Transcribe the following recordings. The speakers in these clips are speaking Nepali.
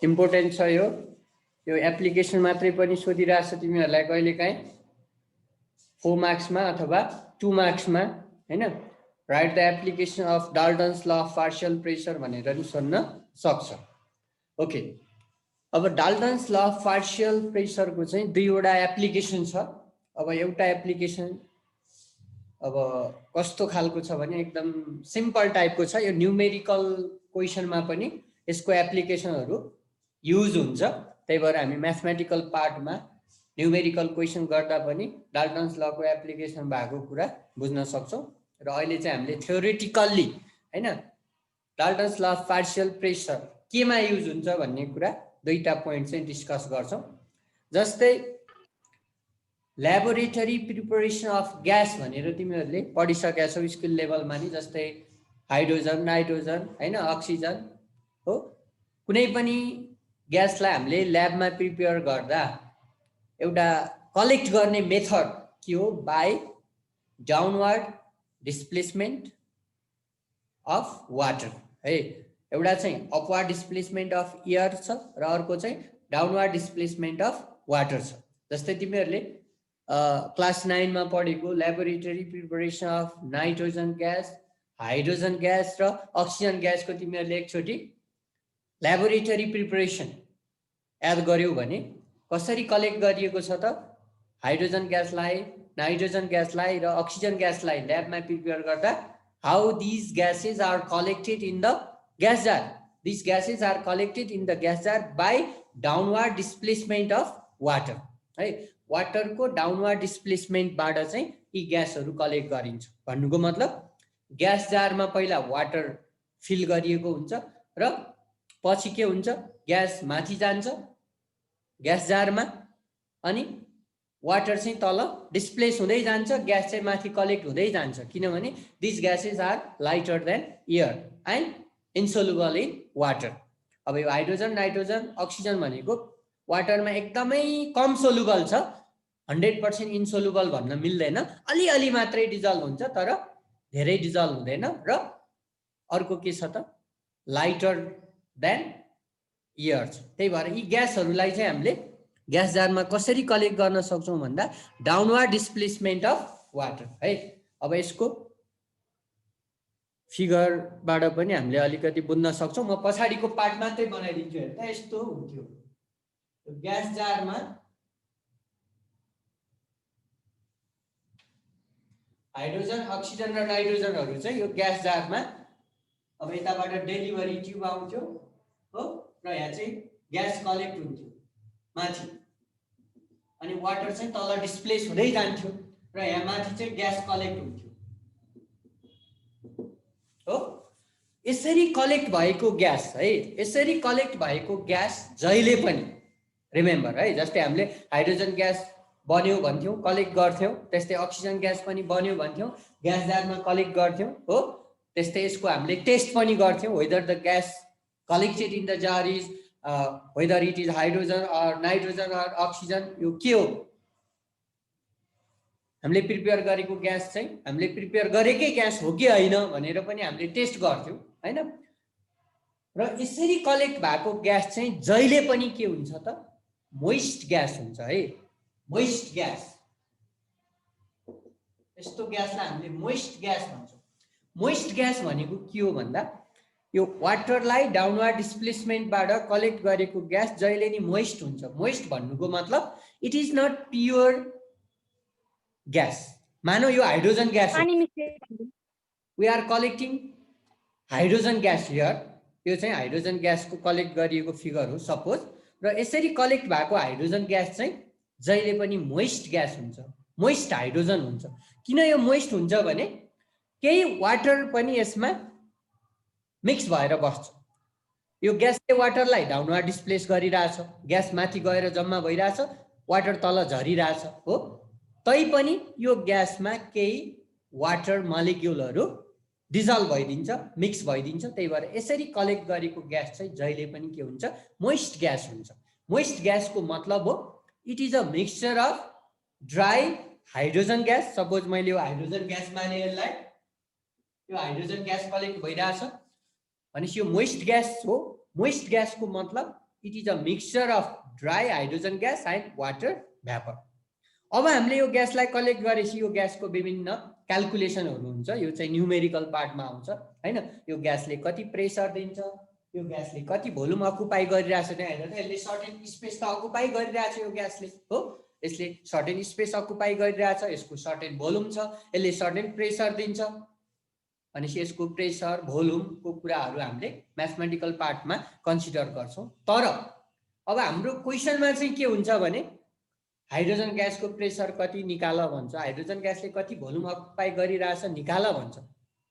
इम्पोर्टेन्ट छ यो एप्लिकेसन मात्रै पनि सोधिरहेछ तिमीहरूलाई कहिलेकाहीँ 4 मार्क्समा अथवा 2 मार्क्समा हैन right the application of Dalton's law of partial pressure भनेर नि सोध्न सक्छ। ओके, अब डाल्टन्स ल अफ पार्शियल प्रेसरको चाहिँ दुईवटा एप्लिकेसन छ। अब एउटा एप्लिकेसन अब कस्तो खालको छ भने एकदम सिम्पल टाइपको छ। यो न्यूमेरिकल क्वेसनमा पनि यसको एप्लिकेसनहरू युज हुन्छ, त्यही भएर हामी म्याथमेटिकल पार्टमा न्यूमेरिकल क्वेसन गर्दा पनि डाल्टन्स लको एप्लिकेसन भएको कुरा बुझ्न सक्छौँ। र अहिले चाहिँ हामीले थ्योरेटिकल्ली हैन Dalton's law of partial pressure केमा युज हुन्छ भन्ने कुरा दुईटा पोइन्ट चाहिँ डिस्कस गर्छौँ। जस्तै ल्याबोरेटरी प्रिपरेसन अफ ग्यास भनेर तिमीहरूले पढिसकेका छौ स्कुल लेभलमा नि, जस्तै हाइड्रोजन, नाइट्रोजन हैन अक्सिजन हो। कुनै पनि ग्यासलाई हामीले ल्याबमा प्रिपेयर गर्दा एउटा कलेक्ट गर्ने मेथड के हो? By downward displacement of water है। एउटा चाहिँ अपवर्ड डिस्प्लेसमेन्ट अफ एयर छ र अर्को चाहिँ डाउनवर्ड डिस्प्लेसमेन्ट अफ वाटर छ। जस्तै तिमीहरूले क्लास 9 मा पढेको laboratory preparation of nitrogen gas, hydrogen gas र अक्सिजन ग्यासको तिमीहरूले एकचोटि ल्याबोरेटरी प्रिपरेसन याद गर्यौ भने कसरी कलेक्ट गरिएको छ त? हाइड्रोजन ग्यासलाई, नाइट्रोजन ग्यासलाई र अक्सिजन ग्यासलाई ल्याबमा प्रिपेयर गर्दा how these gases are collected in the gas jar. These gases are collected in the gas jar by downward displacement of water. है, वाटरको डाउनवर्ड डिस्प्लेसमेन्टबाट चाहिँ यी ग्यासहरू कलेक्ट गरिन्छ भन्नुको मतलब ग्यास जारमा पहिला वाटर फिल गरिएको हुन्छ र पछि के हुन्छ? ग्यास माथि जान्छ ग्यास जारमा अनि वाटर चाहिँ तल डिस्प्लेस हुँदै जान्छ, ग्यास चाहिँ माथि कलेक्ट हुँदै जान्छ, किनभने this gases are lighter than air and insoluble in water. अब यो हाइड्रोजन, नाइट्रोजन, अक्सिजन भनेको वाटरमा एकदमै कम सोल्युबल छ, 100% इन्सोल्युबल भन्न मिल्दैन, अलिअलि मात्रै डिजल्भ हुन्छ तर धेरै डिजल्भ हुँदैन। र अर्को के छ त? लाइटर देन एयर छ। त्यही भएर यी ग्यासहरूलाई चाहिँ हामीले ग्यास जारमा कसरी कलेक्ट गर्न सक्छौँ भन्दा डाउनवर्ड डिस्प्लेसमेन्ट अफ वाटर है। अब यसको फिगरबाट पनि हामीले अलिकति बुझ्न सक्छौँ। म पछाडिको पार्ट मात्रै बनाइदिन्छु हेर्दा यस्तो हुन्थ्यो। ग्यास जारमा हाइड्रोजन, अक्सिजन र नाइट्रोजनहरू चाहिँ यो ग्यास जारमा अब यताबाट डेलिभरी ट्युब आउँथ्यो हो, र यहाँ चाहिँ ग्यास कलेक्ट हुन्थ्यो माथि, अनि वाटर चाहिँ तल डिस्प्लेस हुँदै जान्थ्यो र यहाँ माथि चाहिँ ग्यास कलेक्ट हुन्थ्यो हो। यसरी कलेक्ट भएको ग्यास है, यसरी कलेक्ट भएको ग्यास जहिले पनि रिमेम्बर है, जस्तै हामीले हाइड्रोजन ग्यास बन्यो भन्थ्यौँ कलेक्ट गर्थ्यौँ, त्यस्तै अक्सिजन ग्यास पनि बन्यो भन्थ्यौँ ग्यास जारमा कलेक्ट गर्थ्यौँ हो। त्यस्तै यसको हामीले टेस्ट पनि गर्थ्यौँ whether the gas collected in the jar is whether it is hydrogen or nitrogen or oxygen, यो के हो? हामीले प्रिपेयर गरेको ग्यास चाहिँ हामीले प्रिपेयर गरेकै ग्यास हो कि होइन भनेर पनि हामीले टेस्ट गर्थ्यौँ हैन। र यसरी कलेक्ट भएको ग्यास चाहिँ जहिले पनि के हुन्छ त? मोइस्ट ग्यास हुन्छ है, मोइस्ट ग्यास। यस्तो ग्यासलाई हामीले मोइस्ट ग्यास भन्छौँ। मोइस्ट ग्यास भनेको के हो भन्दा यो वाटरलाई डाउनवर्ड डिस्प्लेसमेन्टबाट कलेक्ट गरेको ग्यास जहिले नि मोइस्ट हुन्छ। मोइस्ट भन्नुको मतलब it is not pure gas. मानौ यो हाइड्रोजन ग्यास हो, we are collecting hydrogen gas here, यो चाहिँ हाइड्रोजन ग्यासको कलेक्ट गरिएको फिगर हो सपोज, र यसरी कलेक्ट भएको हाइड्रोजन ग्यास चाहिँ जहिले पनि मोइस्ट ग्यास हुन्छ, मोइस्ट हाइड्रोजन हुन्छ। किन यो मोइस्ट हुन्छ भने केही वाटर पनि यसमा मिक्स भएर बस्छ। यो ग्यासले वाटरलाई डाउनवर्ड डिस्प्लेस गरिरहेछ, ग्यास माथि गएर जम्मा भइरहेछ, वाटर तल झरिरहेछ हो। तैपनि यो ग्यासमा केही वाटर मलिक्युलहरू डिजल्भ भइदिन्छ, मिक्स भइदिन्छ। त्यही भएर यसरी कलेक्ट गरेको ग्यास चाहिँ जहिले पनि के हुन्छ? मोइस्ट ग्यास हुन्छ। मोइस्ट ग्यासको मतलब हो it is a mixture of dry hydrogen gas. Suppose मैले यो हाइड्रोजन ग्यास माने, यसलाई यो हाइड्रोजन ग्यास कलेक्ट भइरहेछ भनेपछि यो मोइस्ट ग्यास हो। मोइस्ट ग्यासको मतलब it is a mixture of dry hydrogen gas and water vapour. अब हामीले यो ग्यासलाई कलेक्ट गरेपछि यो ग्यासको विभिन्न क्यालकुलेसनहरू हुन्छ, यो चाहिँ न्युमेरिकल पार्टमा आउँछ हैन। यो ग्यासले कति प्रेसर दिन्छ, यो ग्यासले कति भोल्युम अकुपाई गरिरहेछ त्यहाँ हेर्नु त, यसले सर्टेन स्पेस त अकुपाई गरिरहेछ यो ग्यासले हो, यसले सर्टेन स्पेस अकुपाई गरिरहेछ, यसको सर्टेन भोल्युम छ, यसले सर्टेन प्रेसर दिन्छ। भनेपछि यसको प्रेसर भोल्युमको कुराहरू हामीले म्याथमेटिकल पार्टमा कन्सिडर गर्छौँ। तर अब हाम्रो क्वेसनमा चाहिँ के हुन्छ भने हाइड्रोजन ग्यासको प्रेसर कति निकाल भन्छ, हाइड्रोजन ग्यासले कति भोल्युम अकुपाई गरिरहेछ निकाल भन्छ।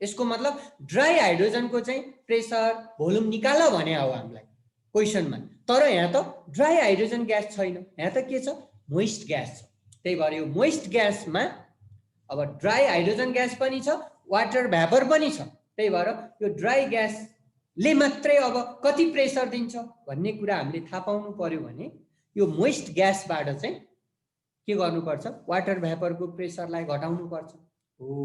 यसको मतलब ड्राई हाइड्रोजनको चाहिँ प्रेसर भोल्युम निकाल भने हो हामीलाई क्वेसनमा। तर यहाँ त ड्राई हाइड्रोजन ग्यास छैन, यहाँ त के छ, मोइस्ट ग्यास छ। त्यही भएर यो मोइस्ट ग्यासमा अब ड्राई हाइड्रोजन ग्यास पनि छ, वाटर भ्यापर पनि छ। त्यही भएर यो ड्राई ग्यासले मात्रै अब कति प्रेसर दिन्छ भन्ने कुरा हामीले थाहा पाउनु पर्यो भने यो मोइस्ट ग्यासबाट चाहिँ के गर्नुपर्छ, वाटर भ्यापरको प्रेसरलाई घटाउनु पर्छ हो।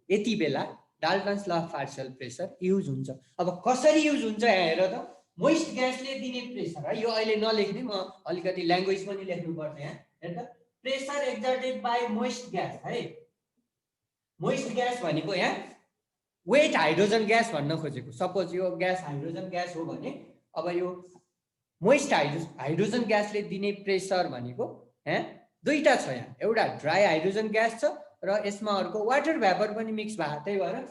यति बेला Dalton's law of partial pressure use हुन्छ। अब कसरी युज हुन्छ यहाँ हेर त, मोइस्ट ग्यासले दिने प्रेसर है, यो अहिले नलेख्ने, म अलिकति ल्याङ्ग्वेज पनि लेख्नुपर्छ यहाँ हेर त। Pressure exerted by moist gas है, मोइस्ट ग्यास भनेको यहाँ वेट हाइड्रोजन ग्यास भन्न खोजेको। सपोज यो ग्यास हाइड्रोजन ग्यास हो भने अब यो मोइस्ट हाइड्रोजन ग्यासले दिने प्रेसर भनेको यहाँ दुईटा छ, यहाँ एउटा ड्राई हाइड्रोजन ग्यास छ र यसमा अर्को वाटर भ्यापर पनि मिक्स भएको। त्यही भएर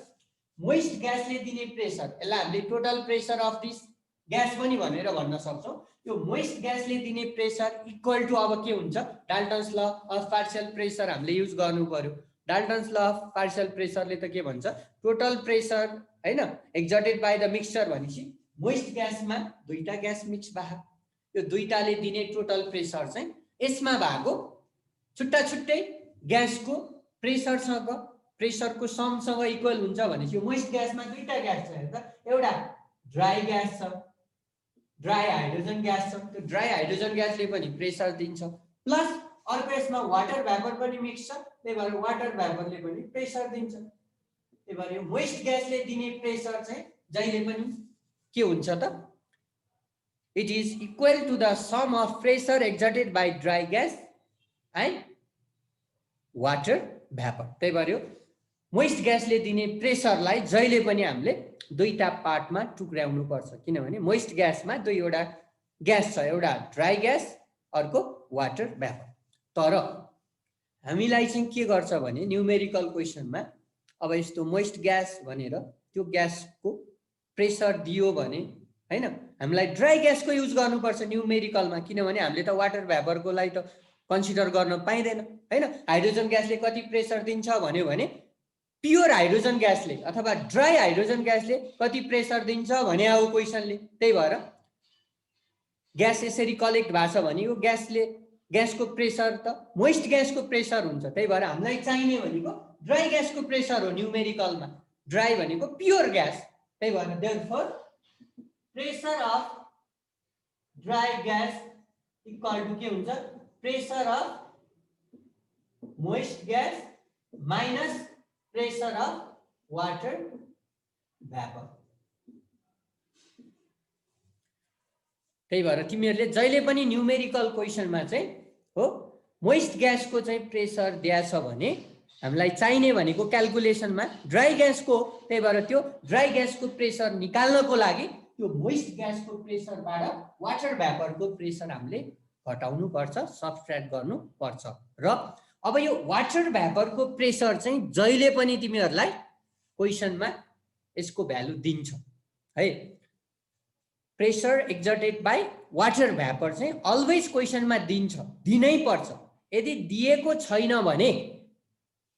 मोइस्ट ग्यासले दिने प्रेसर, यसलाई हामीले total pressure of this gas पनि भनेर भन्न सक्छौँ। यो मोइस्ट ग्यासले दिने प्रेसर इक्वल टु अब के हुन्छ, Dalton's law of partial pressure हामीले युज गर्नु पर्यो। डाल्टन्स ल अफ पार्शियल प्रेसरले त के भन्छ, टोटल प्रेसर हैन एक्जर्टेड बाई द मिक्सचर भनेपछि मोइस्ट ग्यासमा दुईटा ग्यास मिक्स भएको, यो दुईटाले दिने टोटल प्रेसर चाहिँ यसमा भएको छुट्टा छुट्टै ग्यासको प्रेसरसँग प्रेसरको समसँग इक्वल हुन्छ भनेपछि यो मोइस्ट ग्यासमा दुईटा ग्यास छ हेर त, एउटा ड्राई ग्यास छ, ड्राई हाइड्रोजन ग्यास छ। त्यो ड्राई हाइड्रोजन ग्यासले पनि प्रेसर दिन्छ, प्लस अर्को यसमा वाटर भ्यापर पनि मिक्स छ, त्यही भएर वाटर भ्यापरले पनि प्रेसर दिन्छ। त्यही भएर यो मोइस्ट ग्यासले दिने प्रेसर चाहिँ जहिले पनि के हुन्छ त, it is equal to the sum of pressure exerted by dry gas and water vapour. त्यही भएर यो मोइस्ट ग्यासले दिने प्रेसरलाई जहिले पनि हामीले दुईटा पार्टमा टुक्राउनु पर्छ, किनभने मोइस्ट ग्यासमा दुईवटा ग्यास छ, एउटा ड्राई ग्यास अर्को वाटर भ्यापर। तर हामीलाई चाहिँ के गर्छ भने न्युमेरिकल क्वेसनमा अब यस्तो मोइस्ट ग्यास भनेर त्यो ग्यासको प्रेसर दियो भने हैन हामीलाई ड्राई ग्यासको युज गर्नुपर्छ न्युमेरिकलमा, किनभने हामीले त वाटर भ्यापरको लागि त कन्सिडर गर्न पाइँदैन हैन। हाइड्रोजन ग्यासले कति प्रेसर दिन्छ भन्यो भने प्योर हाइड्रोजन ग्यासले अथवा ड्राई हाइड्रोजन ग्यासले कति प्रेसर दिन्छ भने हो क्वेसनले। त्यही भएर ग्यास यसरी कलेक्ट भएको छ भने यो ग्यासको प्रेसर त मोइस्ट ग्यासको प्रेसर हुन्छ। त्यही भएर हामीलाई चाहिने भनेको ड्राई ग्यासको प्रेसर हो न्युमेरिकलमा, ड्राई भनेको प्योर ग्यास। त्यही भएर therefore pressure of dry gas equal to के हुन्छ, pressure of moist gas minus pressure of water vapour. त्यही भएर तिमीहरूले जहिले पनि न्युमेरिकल क्वेसनमा चाहिँ हो मोइस्ट ग्यासको चाहिँ प्रेसर दिएछ भने हामीलाई चाहिने भनेको क्यालकुलेसनमा ड्राई ग्यासको, त्यही भएर त्यो ड्राई ग्यासको प्रेसर निकाल्नको लागि त्यो मोइस्ट ग्यासको प्रेसरबाट वाटर भ्यापरको प्रेसर हामीले घटाउनु पर्छ, सबट्र्याक्ट गर्नु पर्छ। र अब यो वाटर भ्यापरको प्रेसर चाहिँ जहिले पनि तिमीहरूलाई क्वेसनमा यसको भ्यालु दिन्छ है। Pressure exerted by water vapour चाहिँ अलवेज क्वेसनमा दिन्छ, दिनै पर्छ। यदि दिएको छैन भने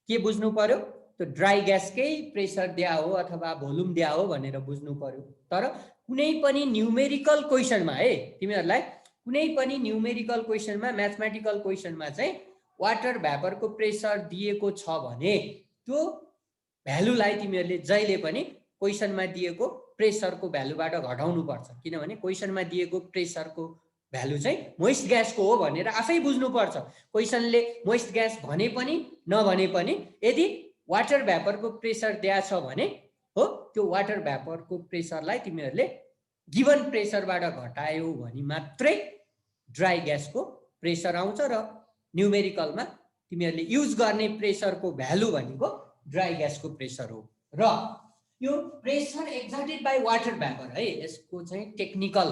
के बुझ्नु पर्यो, त्यो ड्राई ग्यासकै प्रेसर दिया हो अथवा भोल्युम दिया हो भनेर बुझ्नु पर्यो। तर कुनै पनि न्युमेरिकल क्वेसनमा है तिमीहरूलाई कुनै पनि न्युमेरिकल क्वेसनमा म्याथमेटिकल क्वेसनमा चाहिँ वाटर भ्यापरको प्रेसर दिएको छ भने त्यो भ्यालुलाई तिमीहरूले जहिले पनि क्वेसनमा दिएको प्रेसरको भ्यालुबाट घटाउनु पर्छ, किनभने क्वेसनमा दिएको प्रेसरको भ्यालु चाहिँ मोइस्ट ग्यासको हो भनेर आफै बुझ्नुपर्छ। क्वेसनले मोइस्ट ग्यास भने पनि नभने पनि यदि वाटर भ्यापरको प्रेसर दिएको छ भने हो त्यो वाटर भ्यापरको प्रेसरलाई तिमीहरूले गिवन प्रेसरबाट घटायो भने मात्रै ड्राई ग्यासको प्रेसर आउँछ र न्युमेरिकलमा तिमीहरूले युज गर्ने प्रेसरको भ्यालु भनेको ड्राई ग्यासको प्रेसर हो। र यो pressure exerted by water vapour है, यसको चाहिँ टेक्निकल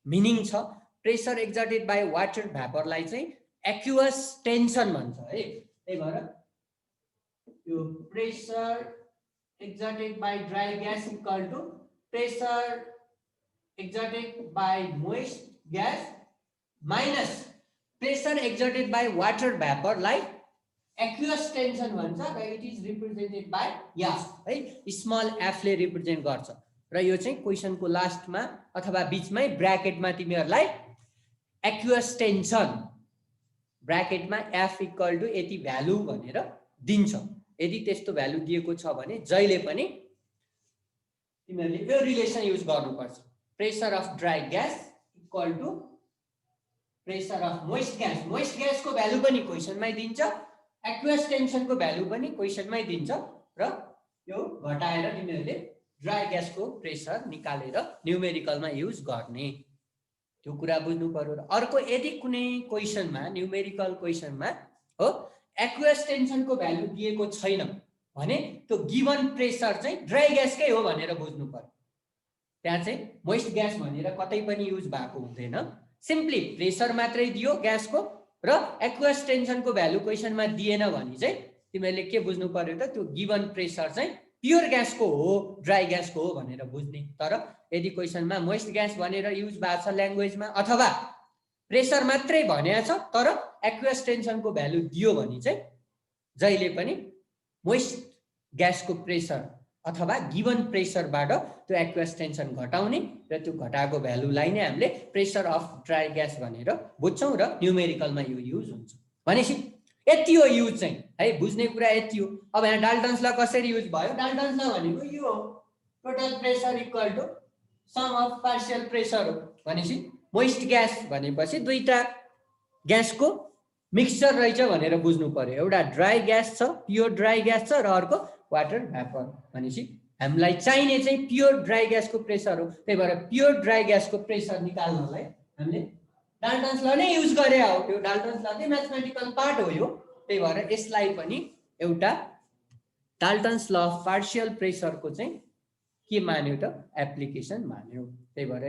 मिनिङ छ। प्रेसर एक्जर्टेड बाई वाटर भ्यापरलाई चाहिँ एक्युअस टेन्सन भन्छ है। त्यही भएर यो pressure exerted by dry gas equal to pressure exerted by moist gas minus pressure exerted by water भ्यापरलाई एक्युअस टेन्सन भन्छ र it is represented by F है, स्मल एफले रिप्रेजेन्ट गर्छ। र यो चाहिँ क्वेसनको लास्टमा अथवा बिचमै ब्र्याकेटमा तिमीहरूलाई एक्युअस टेन्सन ब्र्याकेटमा एफ इक्वल टु यति भ्यालु भनेर दिन्छ। यदि त्यस्तो भ्यालु दिएको छ भने जहिले पनि तिमीहरूले यो रिलेसन युज गर्नुपर्छ। Pressure of dry gas equal to pressure of moist gas. Moist ग्यासको भ्यालु पनि क्वेसनमै दिन्छ, एक्युअस टेन्सनको भ्यालु पनि क्वेसनमै दिन्छ र यो घटाएर तिमीहरूले ड्राई ग्यासको प्रेसर निकालेर न्युमेरिकलमा युज गर्ने, त्यो कुरा बुझ्नु पर्यो। र अर्को यदि कुनै क्वेसनमा न्युमेरिकल क्वेसनमा हो एक्युअस टेन्सनको भ्यालु दिएको छैन भने त्यो गिवन प्रेसर चाहिँ ड्राई ग्यासकै हो भनेर बुझ्नु पर्यो। त्यहाँ चाहिँ मोइस्ट ग्यास भनेर कतै पनि युज भएको हुँदैन, सिम्पली प्रेसर मात्रै दियो ग्यासको र एक्युअस टेन्सनको भ्यालु क्वेसनमा दिएन भने चाहिँ तिमीहरूले के बुझ्नु पर्यो त त्यो गिवन प्रेसर चाहिँ प्योर ग्यासको हो ड्राई ग्यासको हो भनेर बुझ्ने। तर यदि क्वेसनमा मोइस्ट ग्यास भनेर युज भएको छ ल्याङ्ग्वेजमा अथवा प्रेसर मात्रै भनेको छ तर एक्युअस टेन्सनको भ्यालु दियो भने चाहिँ जहिले पनि मोइस्ट ग्यासको प्रेसर अथवा गिवन प्रेसरबाट त्यो एक्युअस टेन्सन घटाउने र त्यो घटाएको भ्यालुलाई नै हामीले प्रेसर अफ ड्राई ग्यास भनेर बुझ्छौँ र न्युमेरिकलमा यो युज हुन्छ। भनेपछि यति हो युज चाहिँ है, बुझ्ने कुरा यति हो। अब यहाँ डाल्टन्स ल कसरी युज भयो? डाल्टन्स ल भनेको यो हो, total pressure equal to sum of partial pressure हो। भनेपछि मोइस्ट ग्यास भनेपछि दुईटा ग्यासको मिक्सचर रहेछ भनेर बुझ्नु पर्यो। एउटा ड्राई ग्यास छ, प्योर ड्राई ग्यास छ र अर्को वाटर भ्यापर। भनेपछि हामीलाई चाहिने चाहिँ प्योर ड्राई ग्यासको प्रेसर हो। त्यही भएर प्योर ड्राई ग्यासको प्रेसर निकाल्नलाई हामीले डाल्टन्स ल नै युज गरे हो। यो डाल्टन्स ल चाहिँ म्याथमेटिकल पार्ट हो यो। त्यही भएर यसलाई पनि एउटा डाल्टन्स ल अफ पार्शियल प्रेसरको चाहिँ के मान्यो त एप्लिकेसन मान्यो। त्यही भएर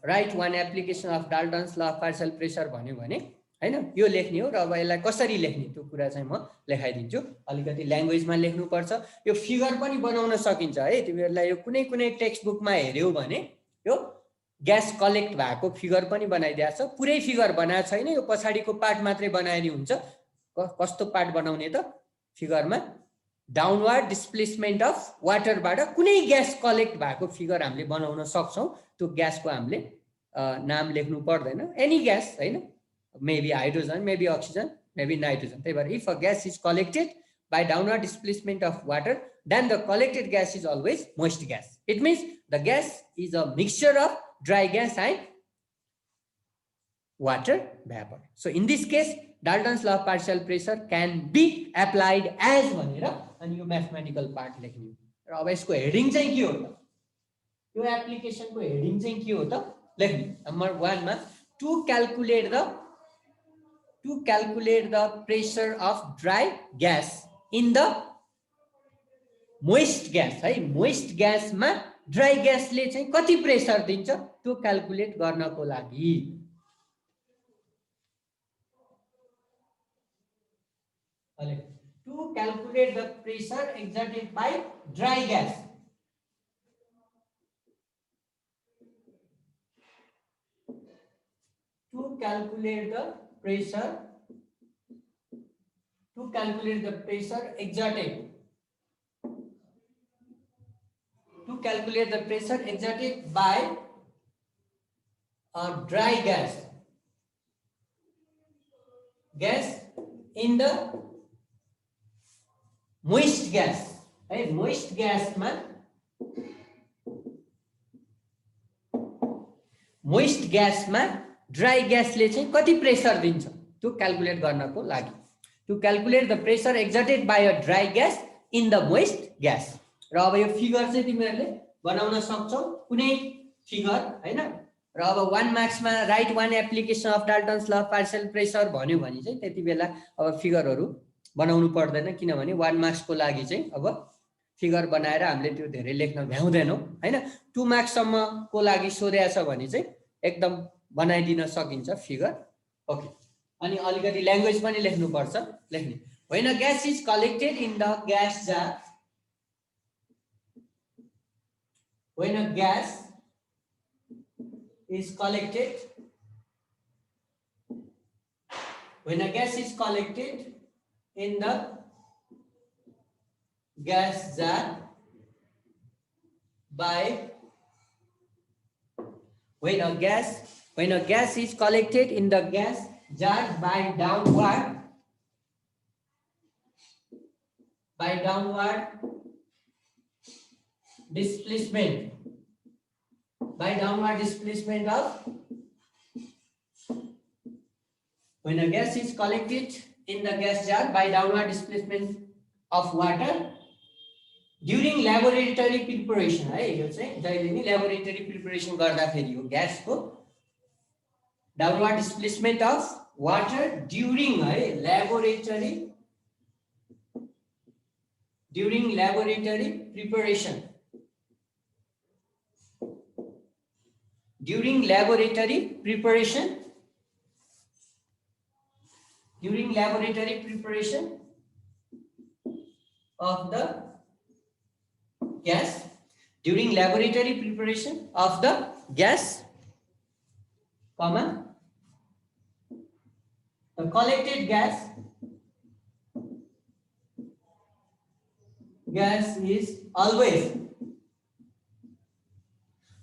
right one application of Dalton's law of partial pressure भन्यो भने हैन यो लेख्ने हो। र अब यसलाई कसरी लेख्ने त्यो कुरा चाहिँ म लेखाइदिन्छु। अलिकति ल्याङ्ग्वेजमा लेख्नुपर्छ। यो फिगर पनि बनाउन सकिन्छ है, तिमीहरूलाई यो कुनै कुनै टेक्स्ट बुकमा हेऱ्यौ भने यो ग्यास कलेक्ट भएको फिगर पनि बनाइदिएको छ। पुरै फिगर बनाएको छैन, यो पछाडिको पार्ट मात्रै बनाइदिए हुन्छ। कस्तो पार्ट बनाउने त फिगरमा डाउनवर्ड डिस्प्लेसमेन्ट अफ वाटरबाट कुनै ग्यास कलेक्ट भएको फिगर हामीले बनाउन सक्छौँ। त्यो ग्यासको हामीले नाम लेख्नु पर्दैन, एनी ग्यास हैन, maybe hydrogen, maybe oxygen, maybe nitrogen. If a gas is collected by downward displacement of water, then the collected gas is always moist gas. It means the gas is a mixture of dry gas and water vapor. So in this case, Dalton's law of partial pressure can be applied as भनेर अनि यो mathematical part लेख्ने। र अब यसको हेडिङ चाहिँ के हो त? यो एप्लिकेसनको हेडिङ चाहिँ के हो त? लेख्ने। नम्बर 1 मा to calculate the pressure of dry gas in the moist gas है, moist gas मा dry gas ले चाहिँ कति प्रेसर दिन्छ त्यो क्याल्कुलेट गर्नको लागि to calculate the pressure exerted by dry gas to calculate the pressure exerted by a dry gas in the moist gas है, moist gas मा ड्राई ग्यासले चाहिँ कति प्रेसर दिन्छ त्यो क्याल्कुलेट गर्नको लागि to calculate the pressure exerted by a dry gas in the moist gas. र अब यो फिगर चाहिँ तिमीहरूले बनाउन सक्छौ कुनै फिगर हैन। र अब 1 मार्क्समा right one application of Dalton's law partial pressure भन्यो भने चाहिँ त्यति बेला अब फिगरहरू बनाउनु पर्दैन, किनभने 1 मार्क्सको लागि चाहिँ अब फिगर बनाएर हामीले त्यो धेरै लेख्न भ्याउँदैनौँ हैन। 2 मार्क्ससम्मको लागि सोधेको छ भने चाहिँ एकदम बनाइदिन सकिन्छ फिगर। ओके, अनि अलिकति ल्याङ्ग्वेज पनि लेख्नुपर्छ, लेख्ने। When a gas is collected in the gas jar, when a gas is collected, when a gas is collected in the gas jar by, when a gas is collected in the gas jar by downward displacement, of, when a gas is collected in the gas jar by downward displacement of water during laboratory preparation, है यो चाहिँ जहिले नि laboratory preparation गर्दाखेरि हो ग्यासको downward displacement of water during, है during laboratory preparation, during laboratory preparation of the gas, during laboratory preparation of the gas, comma, the collected gas is always,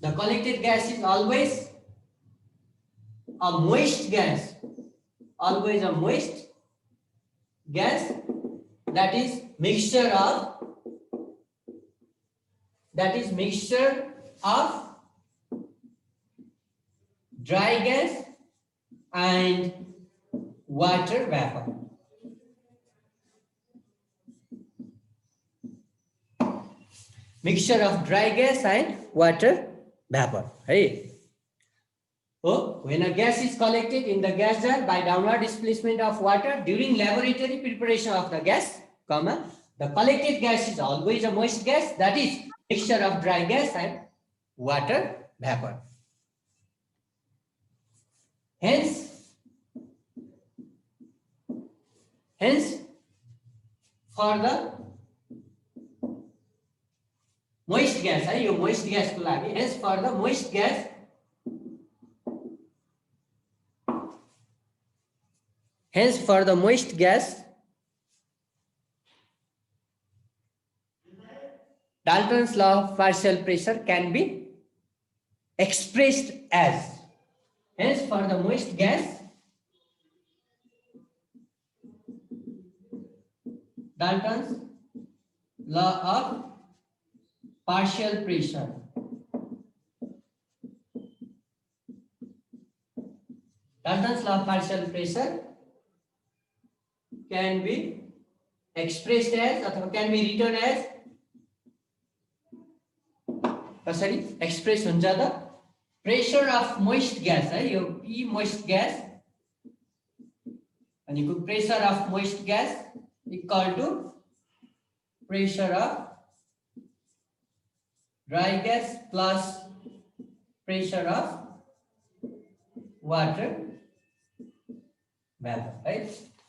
the collected gas is always a moist gas, always a moist gas, that is mixture of dry gas and water vapor. Mixture of dry gas and water vapor. Hey. Oh, when a gas is collected in the gas jar by downward displacement of water during laboratory preparation of the gas, comma, the collected gas is always a moist gas, that is mixture of dry gas and water vapor. Hence for the moist gas, है यो moist gas को लागि, hence for the moist gas, Dalton's law of partial pressure can be expressed as, hence for the moist gas, Dalton's law of partial pressure can be expressed as अथवा can be written as, कसरी एक्सप्रेस हुन्छ त, प्रेशर अफ मोइस्ट ग्यास, है यो पी मोइस्ट ग्यास अनि pressure of moist gas equal to pressure of dry gas plus pressure of water vapour, है।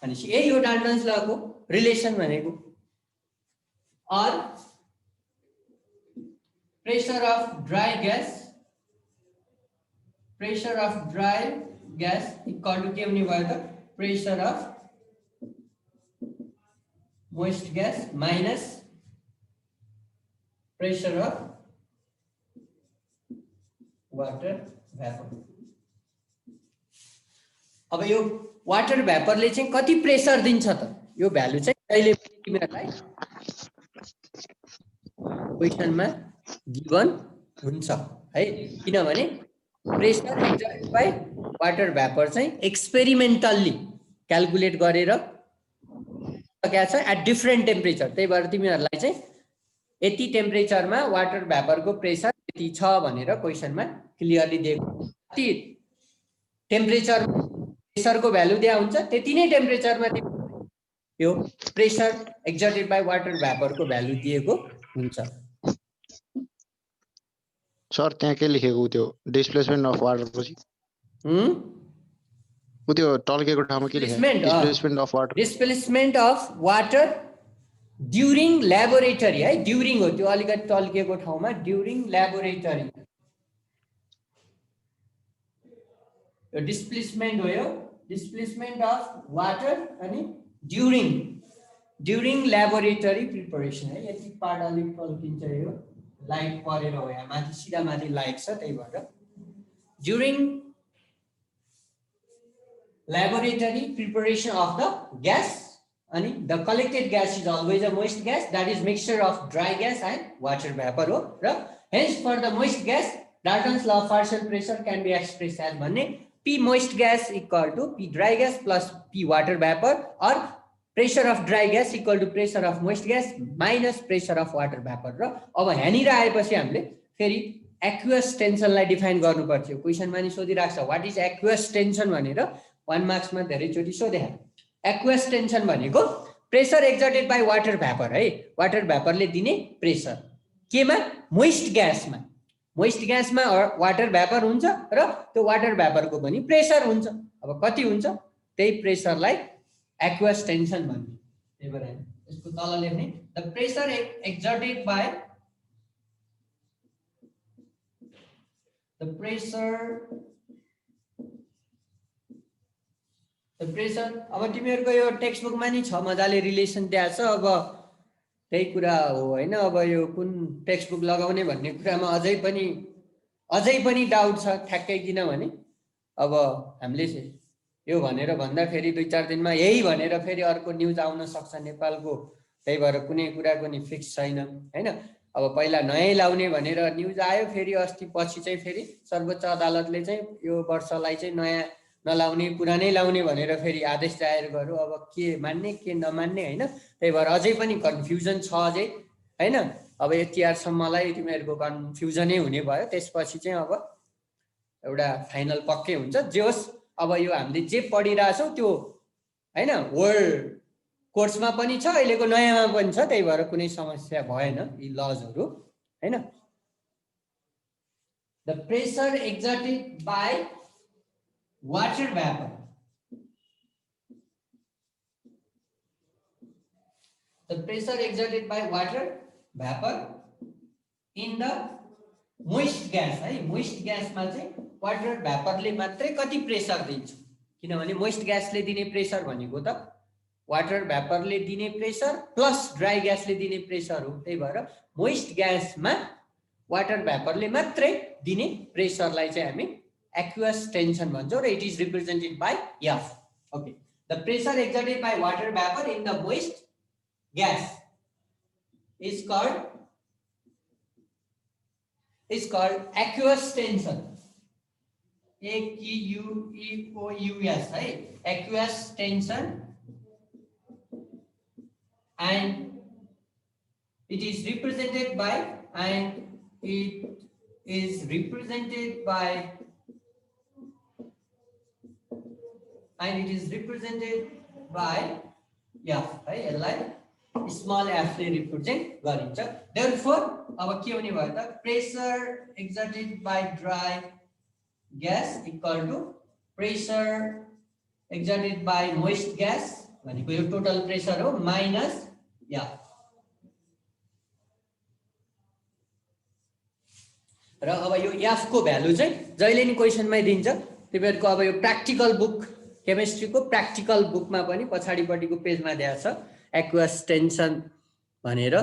अनि यही हो डाल्टन्स लको रिलेसन भनेको। और pressure of dry gas equal to के हुने भयो त, pressure of moist gas minus pressure of water vapor। अब यो वाटर भ्यापरले चाहिँ कति प्रेसर दिन्छ त, यो भ्यालु चाहिँ कहिले तिमीहरुलाई क्वेशनमा गिवन हुन्छ, है। किनभने pressure exert by water vapour चाहिँ एक्सपेरिमेन्टल्ली क्याल्कुलेट गरेर सकेको छ एट डिफरेन्ट टेम्परेचर। त्यही भएर तिमीहरुलाई चाहिँ यति टेम्परेचरमा वाटर भ्यापरको प्रेसर यति छ भनेर क्वेसनमा क्लियरली दिएको। यति टेम्परेचर प्रेसरको भ्यालु दिया हुन्छ, त्यति नै टेम्परेचरमा यो प्रेसर एक्जर्टेड बाइ वाटर भ्यापरको भ्यालु दिएको हुन्छ। सर त्यहाँ के लेखेको त्यो डिस्प्लेसमेन्ट अफ वाटर पछि त्यो टल्केको ठाउँमा के लेखेको? Displacement of water. Displacement of water during laboratory है, ड्युरिङ हो त्यो, अलिकति टल्केको ठाउँमा ड्युरिङ ल्याबोरेटरी यो डिस्प्लेसमेन्ट हो। यो डिस्प्लेसमेन्ट अफ वाटर अनि ड्युरिङ ल्याबोरेटरी प्रिपरेसन है। यति पार्ट अलिक टल्किन्छ, यो लाइट परेर हो, यहाँ माथि सिधा माथि लाइट छ, त्यही भएर during laboratory preparation of the gas and the collected gas is always a moist gas, that is mixture of dry gas and water vapor ho, र hence for the moist gas Dalton's law of partial pressure can be expressed as भन्ने P moist gas equal to P dry gas plus P water vapor or pressure of dry gas equal to pressure of moist gas minus pressure of water vapor। र अब यहाँनिर आएपछि हामीले फेरि एक्वियस टेन्सनलाई डिफाइन गर्नुपर्छ। क्वेसनमा नि सोधिरहेको छ व्हाट इज एक्वियस टेन्सन भनेर, 1 मार्क्समा धेरैचोटि सोधे। एक्वियस टेन्सन भनेको pressure exerted by water vapour है, वाटर भ्यापरले दिने प्रेसर केमा? मोइस्ट ग्यासमा। मोइस्ट ग्यासमा वाटर भ्यापर हुन्छ र त्यो वाटर भ्यापरको पनि प्रेसर हुन्छ। अब कति हुन्छ त्यही प्रेसरलाई एक्वियस टेन्सन भन्छ। त्यही भएर यसको तल लेख्ने the pressure exerted by the pressure. अब तिमीहरूको यो टेक्स्ट बुकमा नि छ, मजाले रिलेसन दिएको छ। अब त्यही कुरा हो होइन, अब यो कुन टेक्स्ट बुक लगाउने भन्ने कुरामा अझै पनि डाउट छ ठ्याक्कै, किनभने अब हामीले यो भनेर भन्दाखेरि 2-4 दिनमा यही भनेर फेरि अर्को न्युज आउन सक्छ नेपालको। त्यही भएर कुनै कुराको नि फिक्स छैन होइन। अब पहिला नयाँ लाउने भनेर न्युज आयो, फेरि अस्ति पछि चाहिँ फेरि सर्वोच्च अदालतले चाहिँ यो वर्षलाई चाहिँ नयाँ नलाउने पुरानै लाउने भनेर फेरि आदेश जाहेर गर्यो। अब के मान्ने के नमान्ने होइन, त्यही भएर अझै पनि कन्फ्युजन छ अझै होइन। अब यतिसम्मलाई तिमीहरूको कन्फ्युजनै हुने भयो, त्यसपछि चाहिँ अब एउटा फाइनल पक्कै हुन्छ। जे होस् अब यो हामीले जे पढिरहेछौँ त्यो होइन वर्ल्ड कोर्समा पनि छ, अहिलेको नयाँमा पनि छ, त्यही भएर कुनै समस्या भएन यी लजहरू होइन। The pressure exerted by water vapor, the pressure exerted by water vapor in the moist gas है। मोइस्ट ग्यासमा चाहिँ वाटर भ्यापरले मात्रै कति प्रेसर दिन्छ, किनभने मोइस्ट ग्यासले दिने प्रेसर भनेको त वाटर भ्यापरले दिने प्रेसर प्लस ड्राई ग्यासले दिने प्रेसर हो। त्यही भएर मोइस्ट ग्यासमा वाटर भ्यापरले मात्रै दिने प्रेसरलाई चाहिँ हामी aqueous tension भन्छौँ र it is represented by F. Okay, the pressure exerted by water vapor in the moist gas is called aqueous tension. AQUEOUS है, aqueous tension, and it is represented by F है। यसलाई स्मल f ले रिप्रेजेन्ट गरिन्छ। देयरफोर अब के हुने भयो त pressure exerted by dry gas equal to pressure exerted by moist gas भनेको यो टोटल प्रेसर हो माइनस f। र अब यो f को भ्यालु चाहिँ जहिले नि क्वेसनमै दिन्छ। तिमीहरूको अब यो प्र्याक्टिकल बुक केमिस्ट्रीको प्र्याक्टिकल बुकमा पनि पछाडिपट्टिको पेजमा दिएको छ एक्वियस टेन्सन भनेर।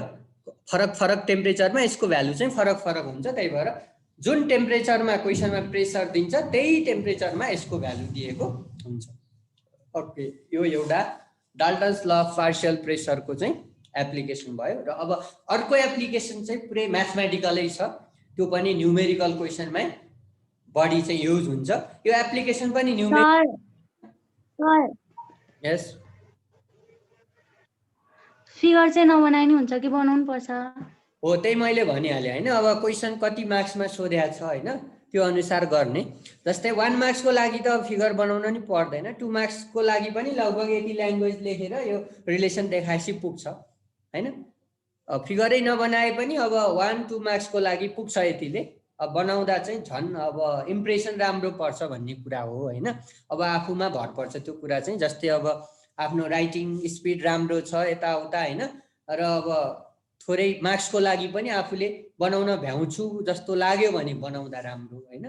फरक टेम्परेचरमा यसको भ्यालु चाहिँ फरक हुन्छ। त्यही भएर जुन टेम्परेचरमा क्वेसनमा प्रेसर दिन्छ त्यही टेम्परेचरमा यसको भ्यालु दिएको हुन्छ। ओके, यो एउटा डाल्टन्स ल अफ पार्शियल प्रेसरको चाहिँ एप्लिकेसन भयो। र अब अर्को एप्लिकेसन चाहिँ पुरै म्याथमेटिकलै छ, त्यो पनि न्युमेरिकल क्वेसनमा बढी चाहिँ युज हुन्छ। यो एप्लिकेसन पनि न्युमेरिकल। यस, फिगर चाहिँ नबनाइनु हुन्छ कि बनाउनु पर्छ? हो त्यही मैले भनिहालेँ होइन। अब क्वेसन कति मार्क्समा सोधेको छ होइन त्यो अनुसार गर्ने। जस्तै 1 मार्क्सको लागि त फिगर बनाउन नि पर्दैन, 2 मार्क्सको लागि पनि लगभग यति ल्याङ्ग्वेज लेखेर यो रिलेसन देखाएपछि पुग्छ होइन। फिगरै नबनाए पनि अब 1-2 मार्क्सको लागि पुग्छ यतिले। अब बनाउँदा चाहिँ झन् अब इम्प्रेसन राम्रो पर्छ भन्ने कुरा हो होइन। अब आफूमा भर पर्छ त्यो कुरा चाहिँ। जस्तै अब आफ्नो राइटिङ स्पिड राम्रो छ यताउता होइन, र अब थोरै मार्क्सको लागि पनि आफूले बनाउन भ्याउँछु जस्तो लाग्यो भने बनाउँदा राम्रो होइन।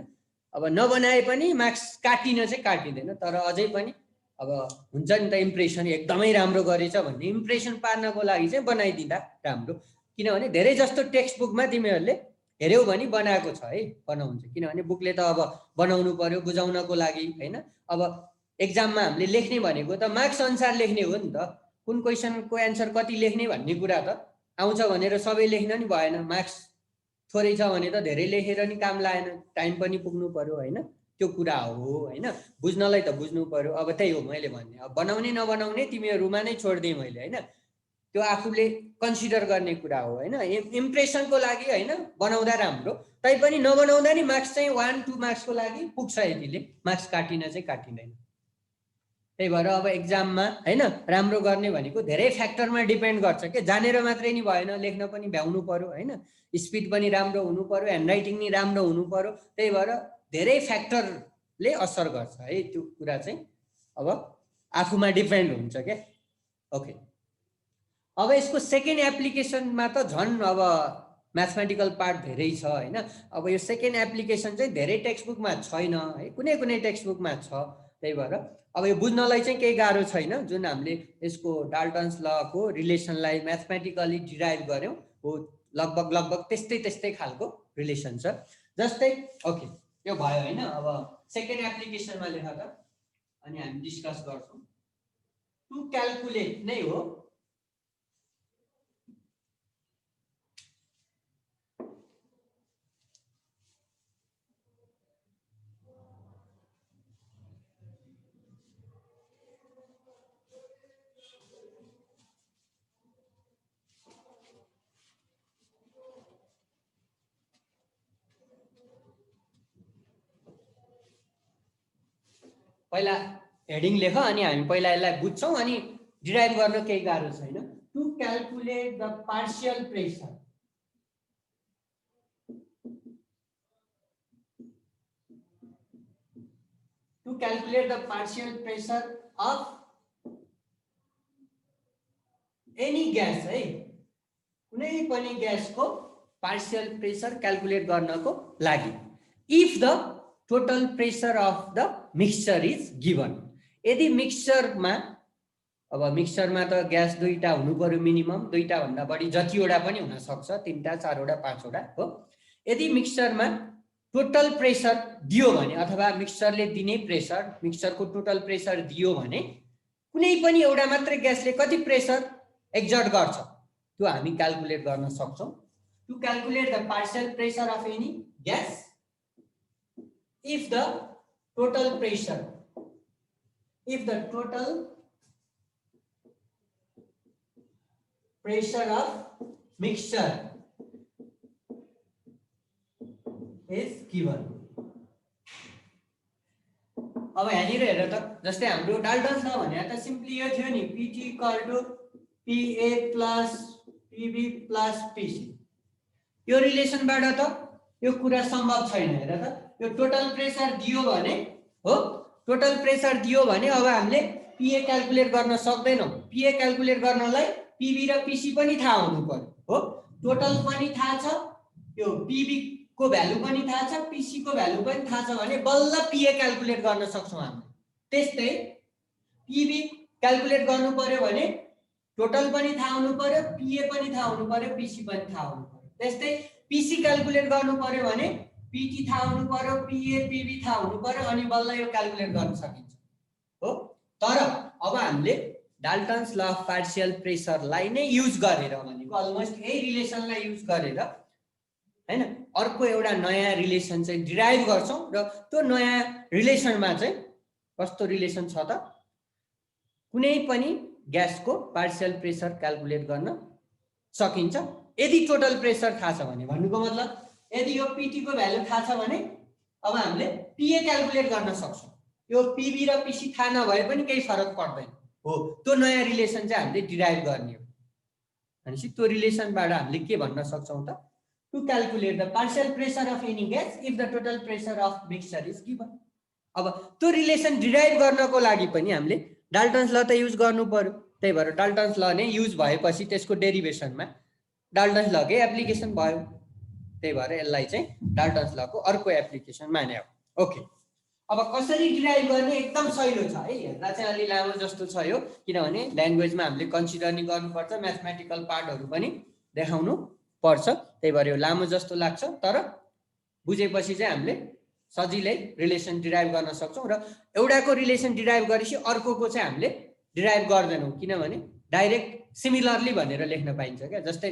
अब नबनाए पनि मार्क्स काटिन चाहिँ काटिँदैन, तर अझै पनि अब हुन्छ नि त इम्प्रेसन एकदमै राम्रो गरेछ भन्ने इम्प्रेसन पार्नको लागि चाहिँ बनाइदिँदा राम्रो। किनभने धेरै जस्तो टेक्स्ट बुकमा तिमीहरूले हेऱ्यौ भने बनाएको छ है, बनाउँछ। किनभने बुकले त अब बनाउनु पर्यो बुझाउनको लागि होइन। अब एक्जाममा हामीले लेख्ने भनेको त मार्क्स अनुसार लेख्ने हो नि त। कुन क्वेसनको एन्सर कति लेख्ने भन्ने कुरा त आउँछ भनेर सबै लेख्न नि भएन। मार्क्स थोरै छ भने त धेरै लेखेर नि काम लागेन, टाइम पनि पुग्नु पर्यो होइन। त्यो कुरा हो होइन। बुझ्नलाई त बुझ्नु पर्यो। अब त्यही हो मैले भन्ने, अब बनाउने नबनाउने तिमीहरूमा नै छोडिदिएँ मैले होइन। त्यो आफूले कन्सिडर गर्ने कुरा हो होइन। इम्प्रेसनको लागि होइन बनाउँदा राम्रो, तैपनि नबनाउँदा नि मार्क्स चाहिँ 1-2 मार्क्सको लागि पुग्छ यतिले, मार्क्स काटिन चाहिँ काटिँदैन। त्यही भएर अब एक्जाममा होइन राम्रो गर्ने भनेको धेरै फ्याक्टरमा डिपेन्ड गर्छ के। जानेर मात्रै नि भएन, लेख्न पनि भ्याउनु पर्यो होइन, स्पिड पनि राम्रो हुनु पर्यो, ह्यान्डराइटिङ नि राम्रो हुनु पर्यो। त्यही भएर धेरै फ्याक्टरले असर गर्छ है त्यो कुरा चाहिँ। अब आफूमा डिपेन्ड हुन्छ क्या। ओके, अब यसको सेकेन्ड एप्लिकेसनमा त झन् अब म्याथमेटिकल पार्ट धेरै छ होइन। अब यो सेकेन्ड एप्लिकेसन चाहिँ धेरै टेक्स्ट बुकमा छैन है, कुनै कुनै टेक्स्ट बुकमा छ। त्यही भएर अब यो बुझ्नलाई चाहिँ केही गाह्रो छैन। जुन हामीले यसको डाल्टन्स लको रिलेसनलाई म्याथमेटिकली डिराइभ गऱ्यौँ हो, लगभग त्यस्तै खालको रिलेसन छ। जस्तै ओके यो भयो होइन। अब सेकेन्ड एप्लिकेसनमा लेख त, अनि हामी डिस्कस गर्छौँ। टु क्यालकुलेट नै हो। पहिला हेडिङ लेख, अनि हामी पहिला यसलाई बुझ्छौँ, अनि डिराइभ गर्न केही गाह्रो छैन। To calculate the partial pressure, to calculate the partial pressure of any gas है, कुनै पनि ग्यासको पार्शियल प्रेसर क्यालकुलेट गर्नको लागि, if the total pressure of the mixture is given. यदि मिक्सचरमा, अब मिक्सचरमा त ग्यास दुईटा हुनु पर्यो मिनिमम, दुईटा भन्दा बढी जतिवटा पनि हुन सक्छ, 3टा 4वटा 5वटा हो। यदि मिक्सचरमा टोटल प्रेसर दियो भने, अथवा मिक्सचरले दिने प्रेसर, मिक्सचरको टोटल प्रेसर दियो भने कुनै पनि एउटा मात्रै ग्यासले कति प्रेसर एक्जर्ट गर्छ त्यो हामी क्यालकुलेट गर्न सक्छौँ। To calculate the partial pressure of any gas if the total pressure of mixture is given। अब यहाँनिर हेर त, जस्तै हाम्रो डाल्टन्स ल भने त सिम्पली यो थियो नि, Pt = Pa + Pb + Pc। यो रिलेसनबाट त यो कुरा सम्भव छैन। हेर त, यो टोटल प्रेसर दियो भने हो, टोटल प्रेसर दियो भने अब हामीले पीए क्यालकुलेट गर्न सक्दैनौँ। पीए क्यालकुलेट गर्नलाई पीबी र पीसी पनि थाहा हुनु पर्यो हो। टोटल पनि थाहा छ, यो पीबी को भ्यालु पनि थाहा छ, पीसी को भ्यालु पनि थाहा छ भने बल्ल पीए क्यालकुलेट गर्न सक्छौँ हामीले। त्यस्तै पीबी क्यालकुलेट गर्नु पर्यो भने टोटल पनि थाहा हुनु पर्यो, पीए पनि थाहा हुनु पर्यो, पीसी पनि थाहा हुनु पर्यो। त्यस्तै पीसी क्यालकुलेट गर्नु पर्यो भने पीटी थाहा हुनु पर्यो, पीए पीबी थाहा हुनु पर्यो, अनि बल्ल यो क्यालकुलेट गर्न सकिन्छ हो। तर अब हामीले डाल्टन्स ल अफ पार्शियल प्रेसरलाई नै युज गरेर, भनेको अलमोस्ट यही रिलेसनलाई युज गरेर हैन, अर्को एउटा नयाँ रिलेसन चाहिँ डिराइभ गर्छौँ। र त्यो नयाँ रिलेसनमा चाहिँ कस्तो रिलेसन छ त, कुनै पनि ग्यासको पार्शियल प्रेसर क्यालकुलेट गर्न सकिन्छ यदि टोटल प्रेसर थाहा छ भने भन्नुको मतलब यदि यो पिटी को भ्यालु थाहा छ भने अब हामीले पिए क्याल्कुलेट गर्न सक्छौँ। यो पिबी र पिसी थाहा नभए पनि केही फरक पर्दैन हो। त्यो नयाँ रिलेसन चाहिँ हामीले डिराइभ गर्ने हो। भनेपछि त्यो रिलेसनबाट हामीले के भन्न सक्छौँ त to calculate the partial pressure of any gas if the total pressure of mixture is given. अब त्यो रिलेसन डिराइभ गर्नको लागि पनि हामीले डाल्टन्स ल त युज गर्नु पर्यो। त्यही भएर डाल्टन्स ल नै युज भएपछि त्यसको डेरिभेसनमा डाल्टन्स लकै एप्लिकेसन भयो। त्यही भएर यसलाई चाहिँ डाल्टन्स लको अर्को एप्लिकेसन माने हो। ओके, अब कसरी डिराइभ गर्ने एकदम सहिलो छ है। हेर्दा चाहिँ अलि लामो जस्तो छ यो, किनभने ल्याङ्ग्वेजमा हामीले कन्सिडर नि गर्नुपर्छ, म्याथमेटिकल पार्टहरू पनि देखाउनु पर्छ। त्यही भएर यो लामो जस्तो लाग्छ, तर बुझेपछि चाहिँ हामीले सजिलै रिलेसन डिराइभ गर्न सक्छौँ। र एउटाको रिलेसन डिराइभ गरेपछि अर्कोको चाहिँ हामीले डिराइभ गर्दैनौँ, किनभने डाइरेक्ट सिमिलरली भनेर लेख्न पाइन्छ क्या। जस्तै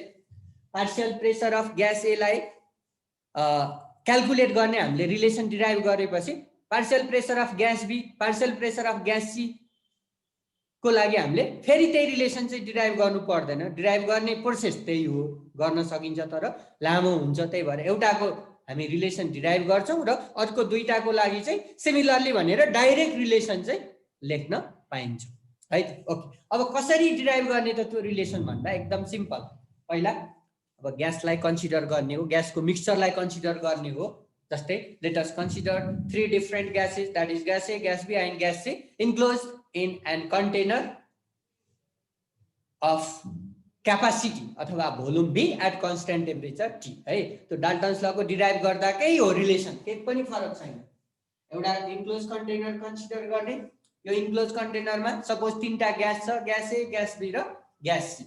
पार्शियल प्रेसर अफ ग्यास एलाई क्याल्कुलेट गर्ने हामीले रिलेसन डिराइभ गरेपछि partial pressure of gas B, partial pressure of gas C को लागि हामीले फेरि त्यही रिलेसन चाहिँ डिराइभ गर्नु पर्दैन। डिराइभ गर्ने प्रोसेस त्यही हो, गर्न सकिन्छ तर लामो हुन्छ। त्यही भएर एउटाको हामी रिलेसन डिराइभ गर्छौँ र अर्को दुईटाको लागि चाहिँ सिमिलरली भनेर डाइरेक्ट रिलेसन चाहिँ लेख्न पाइन्छ है त। ओके, अब कसरी डिराइभ गर्ने त त्यो रिलेसन भन्दा एकदम सिम्पल। पहिला अब ग्यासलाई कन्सिडर गर्ने हो, ग्यासको मिक्सचरलाई कन्सिडर गर्ने हो। जस्तै let us consider 3 different gases, that is gas A, gas B and gas C enclosed in an container of capacity अथवा volume B at constant temperature T है। त्यो डाल्टन्स लको डिराइभ गर्दाकै हो रिलेसन, केही पनि फरक छैन। एउटा इन्क्लोज कन्टेनर कन्सिडर गर्ने, यो इन्क्लोज कन्टेनरमा सपोज 3टा ग्यास छ, ग्यास A, ग्यास B र ग्यास C।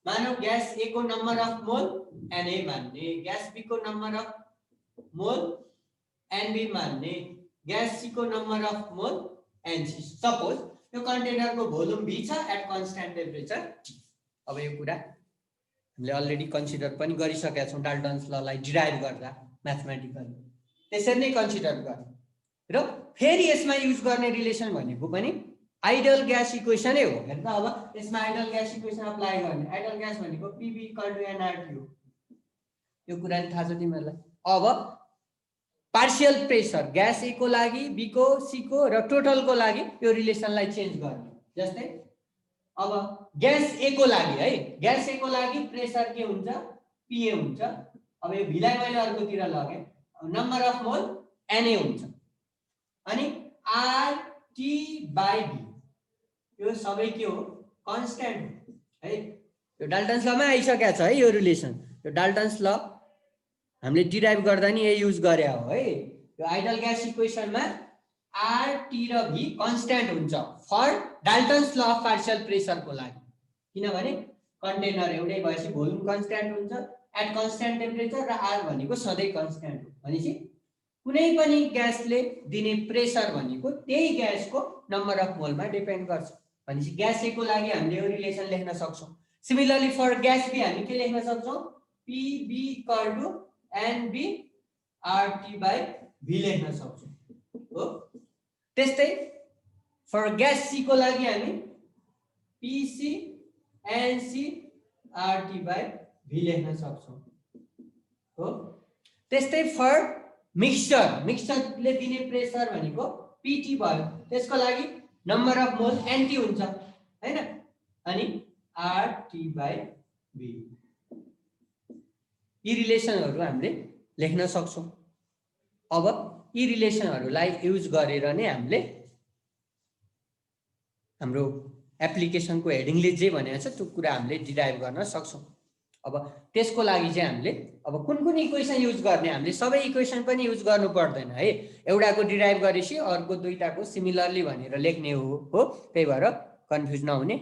मानौ ग्यास A को नम्बर अफ मोल Na मान्ने, ग्यास B को नम्बर अफ मोल Nb मान्ने, ग्यास C को number of mole Nc। Suppose यो कन्टेनर को भोल्युम B छ एट कन्स्ट्यान्ट टेम्परेचर T। अब यो कुरा हामीले अलरेडी कन्सिडर पनि गरिसकेका छौं डाल्टन्स ललाई डिराइभ गर्दा म्याथमेटिकली। त्यसरी नै कन्सिडर गर्ने र फेरि यसमा युज गर्ने रिलेसन भनेको पनि आइडल ग्यास इक्वेसनै हो। हेर्नु अब यसमा आइडल ग्यास इक्वेसन अप्लाई गर्ने, आइडल ग्यास भनेको PV = nRT हो। यो कुरा नि थाहा छ तिमीहरुलाई। अब पार्शियल प्रेसर ग्यास A को लागि, B को, C को र टोटल को लागि यो रिलेसनलाई चेन्ज गर्ने। जस्तै अब ग्यास A को लागि है, ग्यास A को लागि प्रेसर के हुन्छ PA हुन्छ। अब यो भिलाई मैले अर्कोतिर लगे, नम्बर अफ मोल Na हुन्छ अनि RT/B यो सबै के हो कन्स्ट्यान्ट है। यो डाल्टन्स लमा आइसकेको छ है यो रिलेसन। यो डाल्टन्स ल हामीले डिराइभ गर्दा नि यही युज गरे हो है। यो आइडल ग्यास इक्वेसनमा RT र B कन्स्ट्यान्ट हुन्छ for Dalton's law of partial pressure को लागि, किनभने कन्टेनर एउटै भएपछि भोल्युम कन्स्ट्यान्ट हुन्छ एट कन्स्ट्यान्ट टेम्परेचर र R भनेको सधैँ कन्स्ट्यान्ट हो। भनेपछि कुनै पनि ग्यासले दिने प्रेसर भनेको त्यही ग्यासको नम्बर अफ मोलमा डिपेन्ड गर्छ। भनेपछि ग्यास A को लागि हामीले यो रिलेसन लेख्न सक्छौं। सिमिलरली फर ग्यास B हामी के लेख्न सक्छौं PB = NB/RT/B लेख्न सक्छौं हो। त्यस्तै फर ग्यास C को लागि हामी PC NC/RT/B लेख्न सक्छौं हो। त्यस्तै फर मिक्सचरले दिने प्रेसर भनेको PT भयो, त्यसको लागि नम्बर अफ मोल NT हुन्छ हैन अनि RT/B। यी रिलेसनहरु हामीले लेख्न सक्छौं। अब यी रिलेसनहरुलाई युज गरेर नै हामीले हाम्रो एप्लिकेसनको हेडिङले जे भनेको छ त्यो कुरा हामीले डिराइभ गर्न सक्छौं। अब त्यसको लागि चाहिँ हामीले अब कुन इक्वेसन युज गर्ने, हामीले सबै इक्वेसन पनि युज गर्नु पर्दैन है। एउटाको डिराइभ गरेपछि अर्को दुईटाको सिमिलरली भनेर लेख्ने हो। त्यही भएर कन्फ्युज नहुने